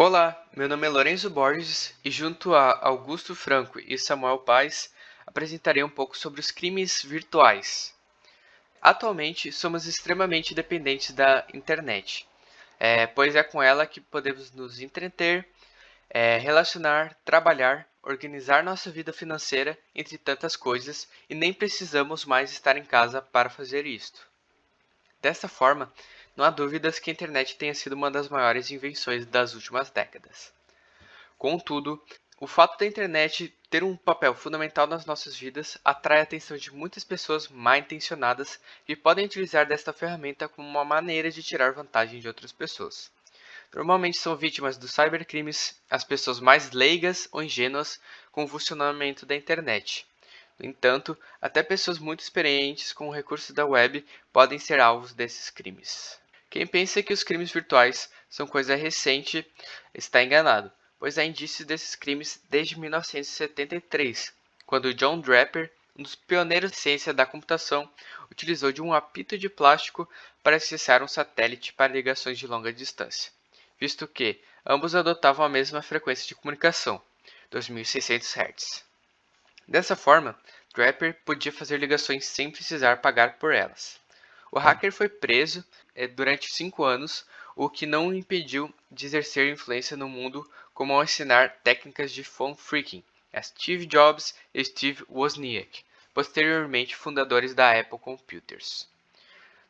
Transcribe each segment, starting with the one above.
Olá, meu nome é Lorenzo Borges e junto a Augusto Franco e Samuel Paes apresentarei um pouco sobre os crimes virtuais. Atualmente, somos extremamente dependentes da internet, pois é com ela que podemos nos entreter, relacionar, trabalhar, organizar nossa vida financeira, entre tantas coisas, e nem precisamos mais estar em casa para fazer isto. Dessa forma, não há dúvidas que a internet tenha sido uma das maiores invenções das últimas décadas. Contudo, o fato da internet ter um papel fundamental nas nossas vidas atrai a atenção de muitas pessoas mal intencionadas que podem utilizar desta ferramenta como uma maneira de tirar vantagem de outras pessoas. Normalmente são vítimas dos cybercrimes as pessoas mais leigas ou ingênuas com o funcionamento da internet. No entanto, até pessoas muito experientes com recursos da web podem ser alvos desses crimes. Quem pensa que os crimes virtuais são coisa recente está enganado, pois há indícios desses crimes desde 1973, quando John Draper, um dos pioneiros da ciência da computação, utilizou de um apito de plástico para acessar um satélite para ligações de longa distância, visto que ambos adotavam a mesma frequência de comunicação, 2600 Hz. Dessa forma, Draper podia fazer ligações sem precisar pagar por elas. O hacker foi preso durante 5 anos, o que não o impediu de exercer influência no mundo, como ao ensinar técnicas de phone phreaking a Steve Jobs e Steve Wozniak, posteriormente fundadores da Apple Computers.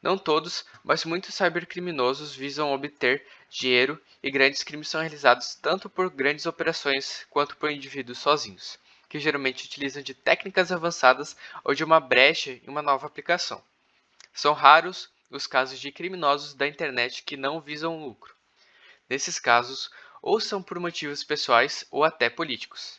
Não todos, mas muitos cybercriminosos visam obter dinheiro e grandes crimes são realizados tanto por grandes operações quanto por indivíduos sozinhos, que geralmente utilizam de técnicas avançadas ou de uma brecha em uma nova aplicação. São raros os casos de criminosos da internet que não visam lucro. Nesses casos, ou são por motivos pessoais ou até políticos.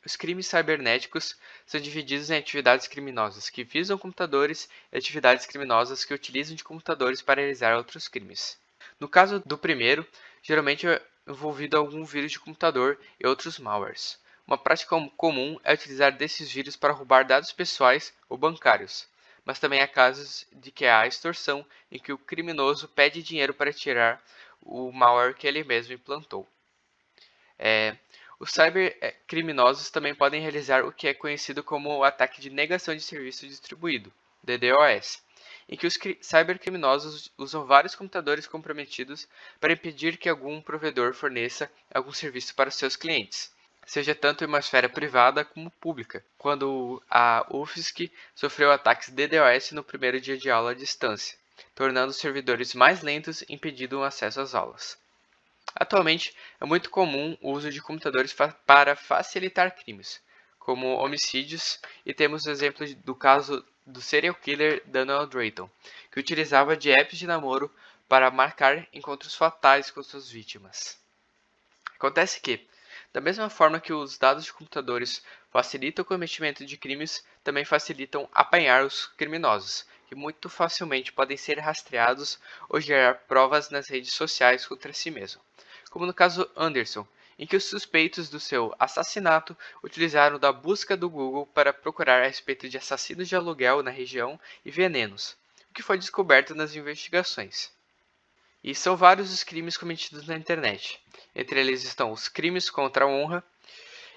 Os crimes cibernéticos são divididos em atividades criminosas que visam computadores e atividades criminosas que utilizam de computadores para realizar outros crimes. No caso do primeiro, geralmente é envolvido algum vírus de computador e outros malwares. Uma prática comum é utilizar desses vírus para roubar dados pessoais ou bancários, mas também há casos de que há extorsão em que o criminoso pede dinheiro para tirar o malware que ele mesmo implantou. Os cybercriminosos também podem realizar o que é conhecido como o ataque de negação de serviço distribuído, DDoS, em que os cybercriminosos usam vários computadores comprometidos para impedir que algum provedor forneça algum serviço para seus clientes, seja tanto em uma esfera privada como pública, quando a UFSC sofreu ataques DDoS no primeiro dia de aula à distância, tornando os servidores mais lentos e impedindo o acesso às aulas. Atualmente, é muito comum o uso de computadores para facilitar crimes, como homicídios, e temos o exemplo do caso do serial killer Daniel Drayton, que utilizava de apps de namoro para marcar encontros fatais com suas vítimas. Acontece que, da mesma forma que os dados de computadores facilitam o cometimento de crimes, também facilitam apanhar os criminosos, que muito facilmente podem ser rastreados ou gerar provas nas redes sociais contra si mesmo, como no caso Anderson, em que os suspeitos do seu assassinato utilizaram da busca do Google para procurar a respeito de assassinos de aluguel na região e venenos, o que foi descoberto nas investigações. E são vários os crimes cometidos na internet. Entre eles estão os crimes contra a honra,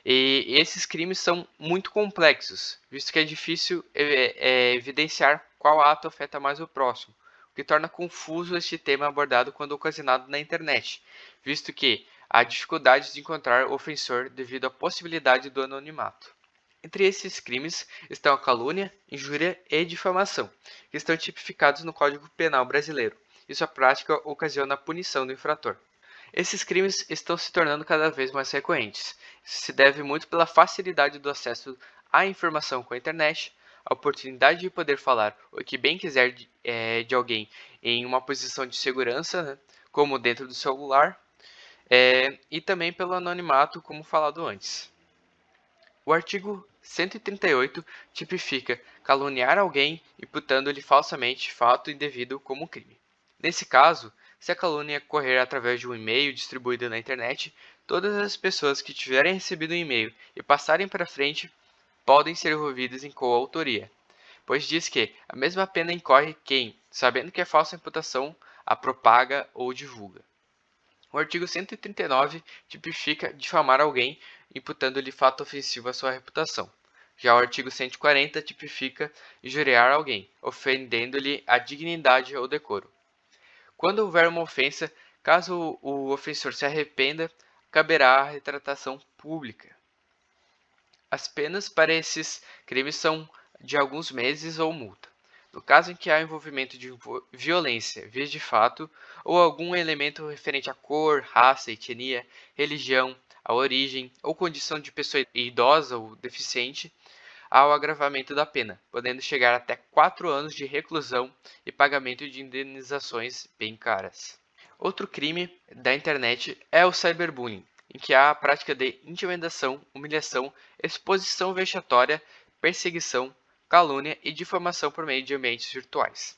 e esses crimes são muito complexos, visto que é difícil evidenciar qual ato afeta mais o próximo, o que torna confuso este tema abordado quando ocasionado na internet, visto que há dificuldade de encontrar o ofensor devido à possibilidade do anonimato. Entre esses crimes estão a calúnia, injúria e difamação, que estão tipificados no Código Penal brasileiro, e sua prática ocasiona a punição do infrator. Esses crimes estão se tornando cada vez mais recorrentes. Isso se deve muito pela facilidade do acesso à informação com a internet, a oportunidade de poder falar o que bem quiser de alguém em uma posição de segurança, né, como dentro do celular, e também pelo anonimato, como falado antes. O artigo 138 tipifica caluniar alguém imputando-lhe falsamente fato indevido como crime. Nesse caso, se a calúnia correr através de um e-mail distribuído na internet, todas as pessoas que tiverem recebido o e-mail e passarem para frente podem ser envolvidas em coautoria, pois diz que a mesma pena incorre quem, sabendo que é falsa a imputação, a propaga ou divulga. O artigo 139 tipifica difamar alguém, imputando-lhe fato ofensivo à sua reputação. Já o artigo 140 tipifica injuriar alguém, ofendendo-lhe a dignidade ou decoro. Quando houver uma ofensa, caso o ofensor se arrependa, caberá a retratação pública. As penas para esses crimes são de alguns meses ou multa. No caso em que há envolvimento de violência, vias de fato, ou algum elemento referente à cor, raça, etnia, religião, a origem ou condição de pessoa idosa ou deficiente, há o agravamento da pena, podendo chegar até 4 anos de reclusão e pagamento de indenizações bem caras. Outro crime da internet é o cyberbullying, em que há a prática de intimidação, humilhação, exposição vexatória, perseguição, calúnia e difamação por meio de ambientes virtuais.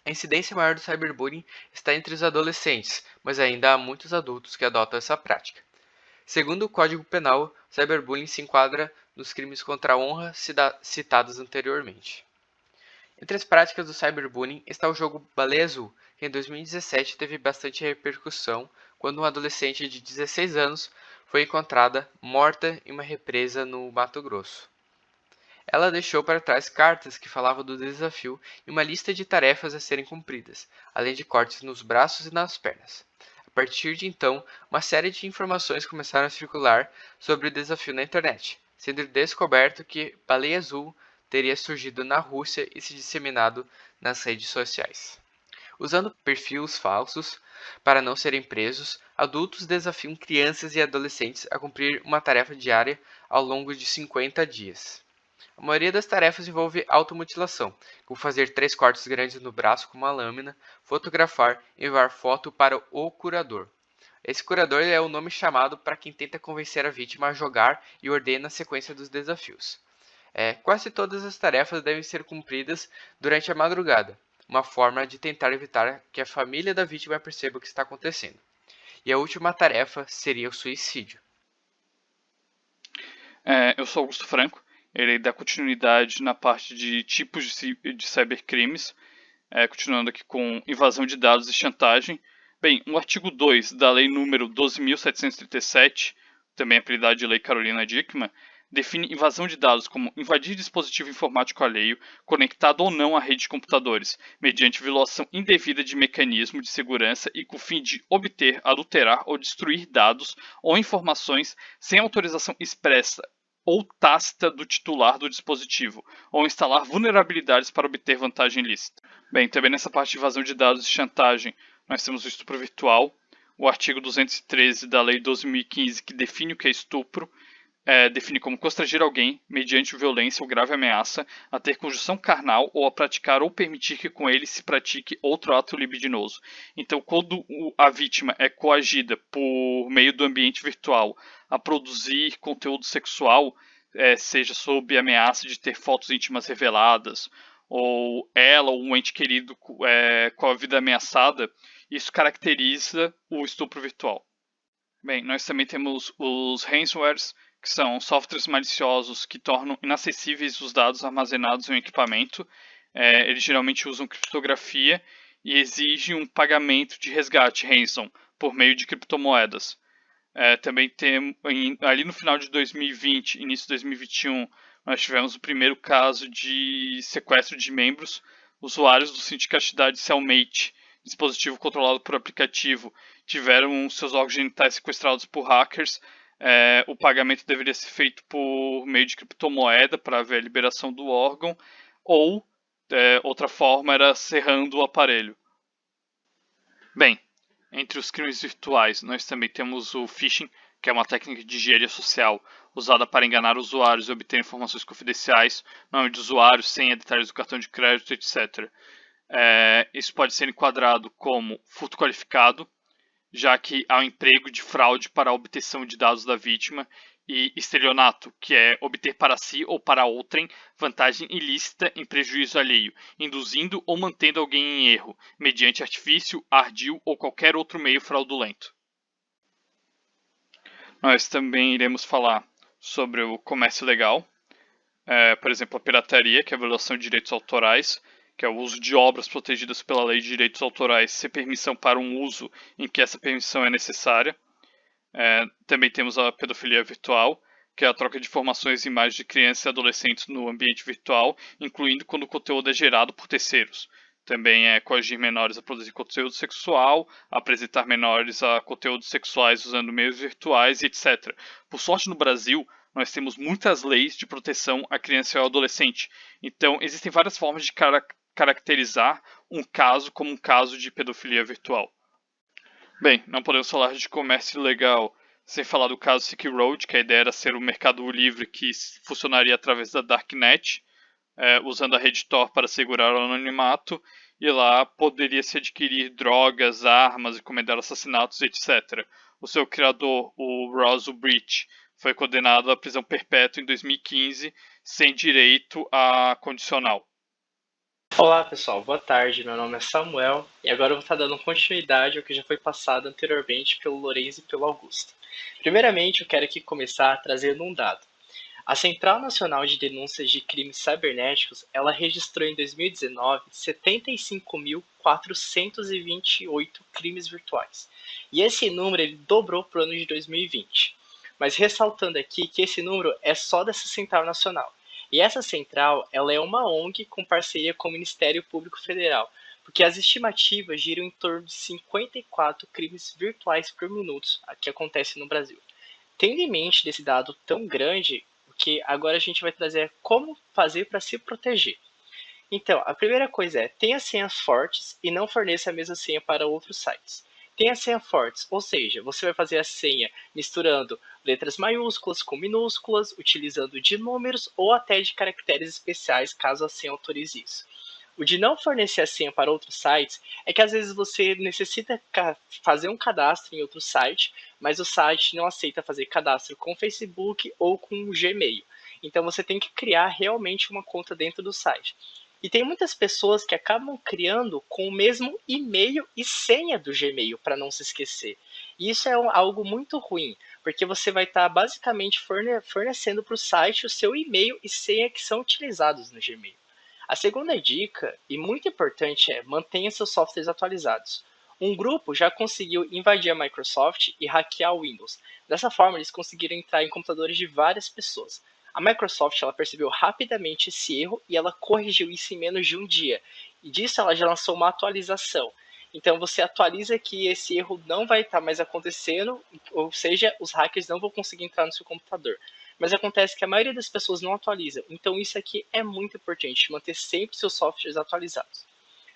A incidência maior do cyberbullying está entre os adolescentes, mas ainda há muitos adultos que adotam essa prática. Segundo o Código Penal, cyberbullying se enquadra nos crimes contra a honra citados anteriormente. Entre as práticas do cyberbullying está o jogo Baleia Azul, que em 2017 teve bastante repercussão quando uma adolescente de 16 anos foi encontrada morta em uma represa no Mato Grosso. Ela deixou para trás cartas que falavam do desafio e uma lista de tarefas a serem cumpridas, além de cortes nos braços e nas pernas. A partir de então, uma série de informações começaram a circular sobre o desafio na internet, sendo descoberto que Baleia Azul teria surgido na Rússia e se disseminado nas redes sociais. Usando perfis falsos para não serem presos, adultos desafiam crianças e adolescentes a cumprir uma tarefa diária ao longo de 50 dias. A maioria das tarefas envolve automutilação, como fazer 3 cortes grandes no braço com uma lâmina, fotografar e enviar foto para o curador. Esse curador é o nome chamado para quem tenta convencer a vítima a jogar e ordena a sequência dos desafios. Quase todas as tarefas devem ser cumpridas durante a madrugada, uma forma de tentar evitar que a família da vítima perceba o que está acontecendo. E a última tarefa seria o suicídio. Eu sou Augusto Franco, ele dá continuidade na parte de tipos de cybercrimes, continuando aqui com invasão de dados e chantagem. Bem, o artigo 2 da Lei número 12.737, também apelidada de Lei Carolina Dickmann, define invasão de dados como invadir dispositivo informático alheio, conectado ou não à rede de computadores, mediante violação indevida de mecanismo de segurança e com o fim de obter, adulterar ou destruir dados ou informações sem autorização expressa ou tácita do titular do dispositivo, ou instalar vulnerabilidades para obter vantagem ilícita. Bem, também nessa parte de invasão de dados e chantagem, nós temos o estupro virtual, o artigo 213 da Lei 12.015, que define o que é estupro, define como constranger alguém, mediante violência ou grave ameaça, a ter conjunção carnal ou a praticar ou permitir que com ele se pratique outro ato libidinoso. Então, quando a vítima é coagida por meio do ambiente virtual a produzir conteúdo sexual, seja sob ameaça de ter fotos íntimas reveladas, ou ela ou um ente querido com a vida ameaçada, isso caracteriza o estupro virtual. Bem, nós também temos os ransomwares, que são softwares maliciosos que tornam inacessíveis os dados armazenados em um equipamento. Eles geralmente usam criptografia e exigem um pagamento de resgate, ransom, por meio de criptomoedas. Também tem, ali no final de 2020, início de 2021, nós tivemos o primeiro caso de sequestro de membros, usuários do sítio de castidade Cellmate, dispositivo controlado por aplicativo, tiveram seus órgãos genitais sequestrados por hackers. O pagamento deveria ser feito por meio de criptomoeda para ver a liberação do órgão, ou outra forma era serrando o aparelho. Bem, entre os crimes virtuais, nós também temos o phishing, que é uma técnica de engenharia social usada para enganar usuários e obter informações confidenciais, nome de usuário, senha, detalhes do cartão de crédito, etc. Isso pode ser enquadrado como furto qualificado, já que há um emprego de fraude para a obtenção de dados da vítima, e estelionato, que é obter para si ou para outrem vantagem ilícita em prejuízo alheio, induzindo ou mantendo alguém em erro, mediante artifício, ardil ou qualquer outro meio fraudulento. Nós também iremos falar sobre o comércio legal, por exemplo, a pirataria, que é a violação de direitos autorais, que é o uso de obras protegidas pela lei de direitos autorais sem permissão para um uso em que essa permissão é necessária. Também temos a pedofilia virtual, que é a troca de informações e imagens de crianças e adolescentes no ambiente virtual, incluindo quando o conteúdo é gerado por terceiros. Também é coagir menores a produzir conteúdo sexual, apresentar menores a conteúdos sexuais usando meios virtuais, etc. Por sorte, no Brasil, nós temos muitas leis de proteção à criança e ao adolescente. Então, existem várias formas de caracterizar um caso como um caso de pedofilia virtual. Bem, não podemos falar de comércio ilegal sem falar do caso Silk Road, que a ideia era ser um mercado livre que funcionaria através da Darknet, usando a rede Tor para segurar o anonimato, e lá poderia se adquirir drogas, armas, encomendar assassinatos, etc. O seu criador, o Ross Ulbricht, foi condenado à prisão perpétua em 2015, sem direito a condicional. Olá pessoal, boa tarde, meu nome é Samuel e agora eu vou estar dando continuidade ao que já foi passado anteriormente pelo Lourenço e pelo Augusto. Primeiramente, eu quero aqui começar trazendo um dado. A Central Nacional de Denúncias de Crimes Cibernéticos, ela registrou em 2019 75.428 crimes virtuais. E esse número ele dobrou para o ano de 2020. Mas ressaltando aqui que esse número é só dessa Central Nacional. E essa central, ela é uma ONG com parceria com o Ministério Público Federal, porque as estimativas giram em torno de 54 crimes virtuais por minuto que acontecem no Brasil. Tendo em mente desse dado tão grande, o que agora a gente vai trazer como fazer para se proteger. Então, a primeira coisa é, tenha senhas fortes e não forneça a mesma senha para outros sites. Tenha senha fortes, ou seja, você vai fazer a senha misturando letras maiúsculas com minúsculas, utilizando de números ou até de caracteres especiais, caso a senha autorize isso. O de não fornecer a senha para outros sites é que às vezes você necessita fazer um cadastro em outro site, mas o site não aceita fazer cadastro com o Facebook ou com o Gmail. Então você tem que criar realmente uma conta dentro do site. E tem muitas pessoas que acabam criando com o mesmo e-mail e senha do Gmail para não se esquecer. E isso é algo muito ruim, porque você vai estar basicamente fornecendo para o site o seu e-mail e senha que são utilizados no Gmail. A segunda dica, e muito importante, é mantenha seus softwares atualizados. Um grupo já conseguiu invadir a Microsoft e hackear o Windows. Dessa forma, eles conseguiram entrar em computadores de várias pessoas. A Microsoft ela percebeu rapidamente esse erro e ela corrigiu isso em menos de um dia. E disso ela já lançou uma atualização. Então você atualiza que esse erro não vai estar mais acontecendo, ou seja, os hackers não vão conseguir entrar no seu computador. Mas acontece que a maioria das pessoas não atualiza. Então isso aqui é muito importante, manter sempre seus softwares atualizados.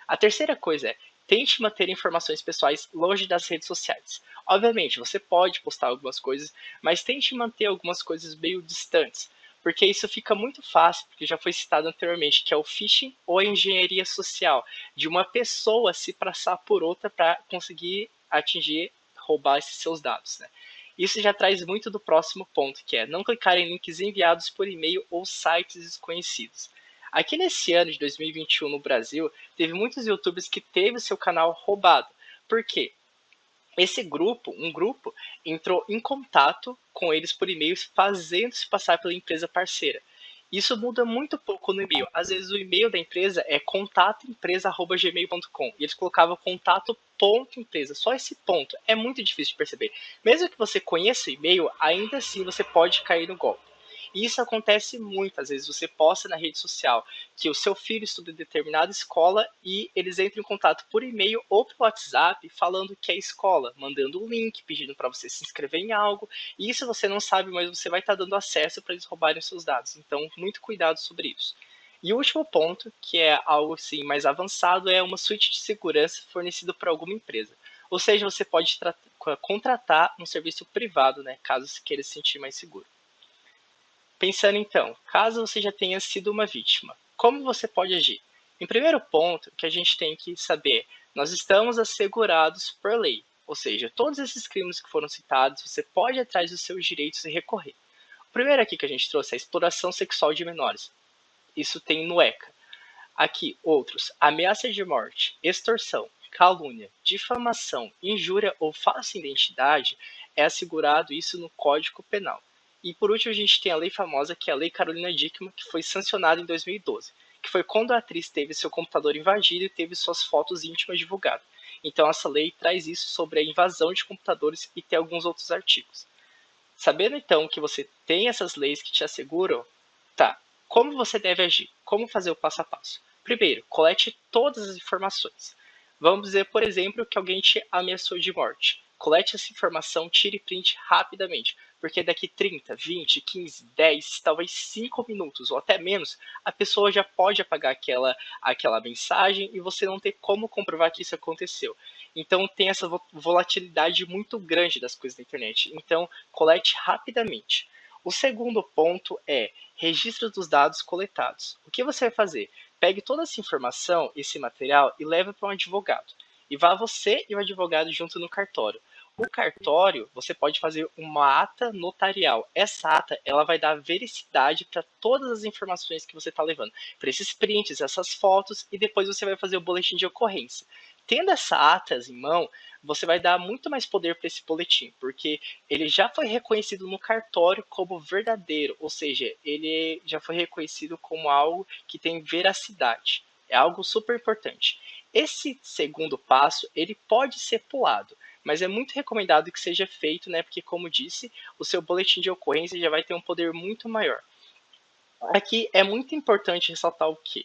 A terceira coisa é, tente manter informações pessoais longe das redes sociais. Obviamente, você pode postar algumas coisas, mas tente manter algumas coisas meio distantes, porque isso fica muito fácil, porque já foi citado anteriormente, que é o phishing ou a engenharia social, de uma pessoa se passar por outra para conseguir atingir, roubar esses seus dados, né? Isso já traz muito do próximo ponto, que é não clicar em links enviados por e-mail ou sites desconhecidos. Aqui nesse ano de 2021 no Brasil, teve muitos youtubers que teve o seu canal roubado. Por quê? Um grupo, entrou em contato com eles por e-mail, fazendo-se passar pela empresa parceira. Isso muda muito pouco no e-mail. Às vezes o e-mail da empresa é contatoempresa@gmail.com e eles colocavam contato.empresa. Só esse ponto é muito difícil de perceber. Mesmo que você conheça o e-mail, ainda assim você pode cair no golpe. E isso acontece muitas vezes. Você posta na rede social que o seu filho estuda em determinada escola e eles entram em contato por e-mail ou pelo WhatsApp falando que é escola, mandando um link, pedindo para você se inscrever em algo. E isso você não sabe, mas você vai estar dando acesso para eles roubarem os seus dados. Então, muito cuidado sobre isso. E o último ponto, que é algo assim mais avançado, é uma suíte de segurança fornecida por alguma empresa. Ou seja, você pode contratar um serviço privado, né, caso você queira se sentir mais seguro. Pensando então, caso você já tenha sido uma vítima, como você pode agir? Em primeiro ponto, que a gente tem que saber, nós estamos assegurados por lei, ou seja, todos esses crimes que foram citados, você pode ir atrás dos seus direitos e recorrer. O primeiro aqui que a gente trouxe é a exploração sexual de menores. Isso tem no ECA. Aqui, outros, ameaça de morte, extorsão, calúnia, difamação, injúria ou falsa identidade, é assegurado isso no Código Penal. E por último a gente tem a lei famosa, que é a Lei Carolina Dickmann, que foi sancionada em 2012. que foi quando a atriz teve seu computador invadido e teve suas fotos íntimas divulgadas. Então essa lei traz isso sobre a invasão de computadores e tem alguns outros artigos. Sabendo então que você tem essas leis que te asseguram, tá, como você deve agir? Como fazer o passo a passo? Primeiro, colete todas as informações. Vamos dizer, por exemplo, que alguém te ameaçou de morte. Colete essa informação, tire print rapidamente, porque daqui 30, 20, 15, 10, talvez 5 minutos ou até menos, a pessoa já pode apagar aquela mensagem e você não tem como comprovar que isso aconteceu. Então tem essa volatilidade muito grande das coisas da internet. Então colete rapidamente. O segundo ponto é registro dos dados coletados. O que você vai fazer? Pegue toda essa informação, esse material, e leve para um advogado. E vá você e o advogado junto no cartório. O cartório, você pode fazer uma ata notarial. Essa ata, ela vai dar veracidade para todas as informações que você está levando. Para esses prints, essas fotos, e depois você vai fazer o boletim de ocorrência. Tendo essa atas em mão, você vai dar muito mais poder para esse boletim, porque ele já foi reconhecido no cartório como verdadeiro, ou seja, ele já foi reconhecido como algo que tem veracidade. É algo super importante. Esse segundo passo, ele pode ser pulado, mas é muito recomendado que seja feito, né? Porque, como disse, o seu boletim de ocorrência já vai ter um poder muito maior. Aqui é muito importante ressaltar o que?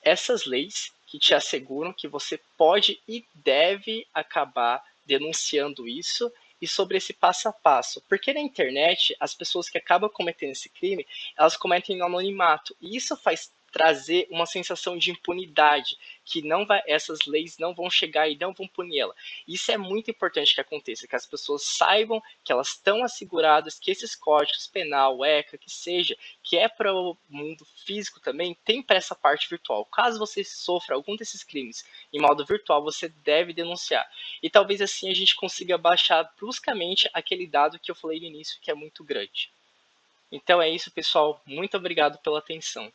Essas leis que te asseguram que você pode e deve acabar denunciando isso e sobre esse passo a passo. Porque na internet, as pessoas que acabam cometendo esse crime, elas cometem no anonimato. E isso faz trazer uma sensação de impunidade, que não vai, essas leis não vão chegar e não vão punir ela. Isso é muito importante que aconteça, que as pessoas saibam que elas estão asseguradas, que esses códigos penal, ECA, que seja, que é para o mundo físico também, tem para essa parte virtual. Caso você sofra algum desses crimes em modo virtual, você deve denunciar. E talvez assim a gente consiga baixar bruscamente aquele dado que eu falei no início, que é muito grande. Então é isso, pessoal. Muito obrigado pela atenção.